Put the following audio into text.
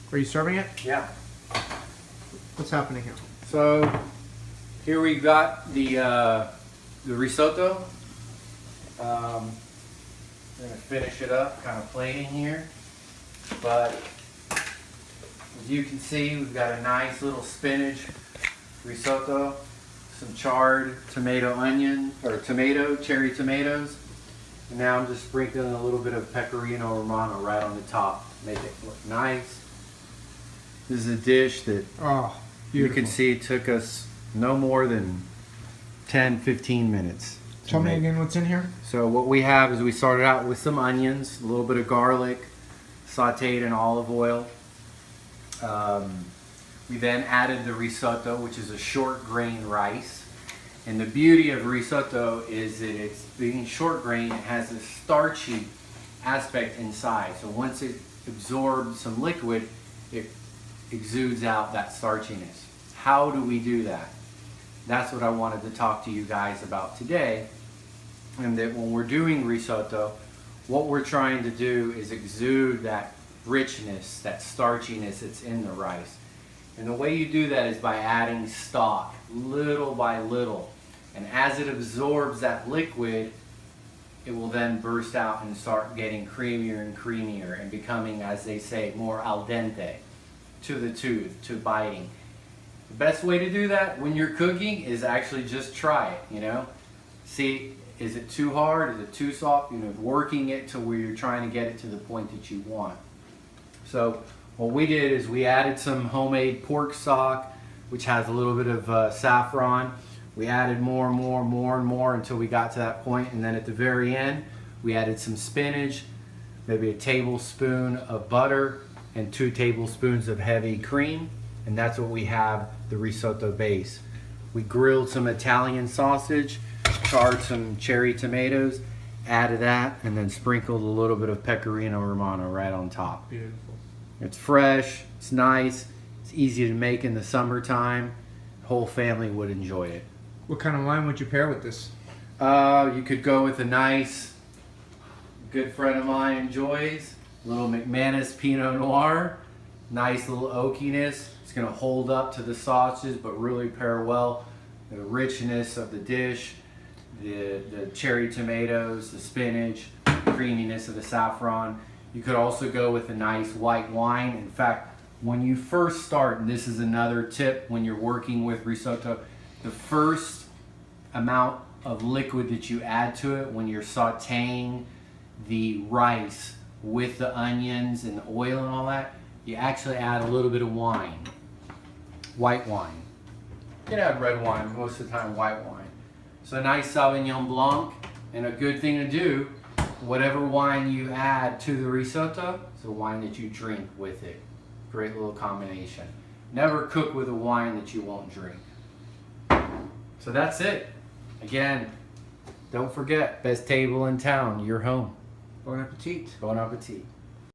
Are you serving it? Yeah. What's happening here? So here we got the risotto. I'm gonna finish it up, kind of plating here. But as you can see, we've got a nice little spinach risotto, some charred tomato onion, or cherry tomatoes. And now I'm just sprinkling a little bit of pecorino romano right on the top. Make it look nice. This is a dish that you can see took us no more than 10-15 minutes. Tell me again what's in here. So what we have is we started out with some onions, a little bit of garlic, sauteed in olive oil. We then added the risotto, which is a short grain rice. And the beauty of risotto is that it's being short grain, it has a starchy aspect inside. So once it absorbs some liquid, it exudes out that starchiness. How do we do that? That's what I wanted to talk to you guys about today. And that when we're doing risotto, what we're trying to do is exude that richness, that starchiness that's in the rice. And the way you do that is by adding stock, little by little. And as it absorbs that liquid, it will then burst out and start getting creamier and creamier and becoming, as they say, more al dente, to the tooth, to biting. The best way to do that when you're cooking is actually just try it, you know. See, is it too hard? Is it too soft? You know, working it to where you're trying to get it to the point that you want. So what we did is we added some homemade pork stock, which has a little bit of saffron. We added more and more until we got to that point, and then at the very end we added some spinach, maybe a tablespoon of butter, and 2 tablespoons of heavy cream, and that's what we have the risotto base. We grilled some Italian sausage, charred some cherry tomatoes, added that, and then sprinkled a little bit of pecorino romano right on top. Beautiful. It's fresh, it's nice, it's easy to make in the summertime. The whole family would enjoy it. What kind of wine would you pair with this? You could go with a nice, good friend of mine enjoys, little McManus Pinot Noir. Nice little oakiness. It's going to hold up to the sausages, but really pair well. The richness of the dish, the cherry tomatoes, the spinach, the creaminess of the saffron. You could also go with a nice white wine. In fact, when you first start, and this is another tip when you're working with risotto, the first amount of liquid that you add to it when you're sauteing the rice with the onions and the oil and all that, you actually add a little bit of wine, white wine. You can add red wine, most of the time white wine. So a nice Sauvignon Blanc, and a good thing to do, whatever wine you add to the risotto, is the wine that you drink with it. Great little combination. Never cook with a wine that you won't drink. So that's it. Again, don't forget, best table in town, your home. Bon appetit. Bon appetit.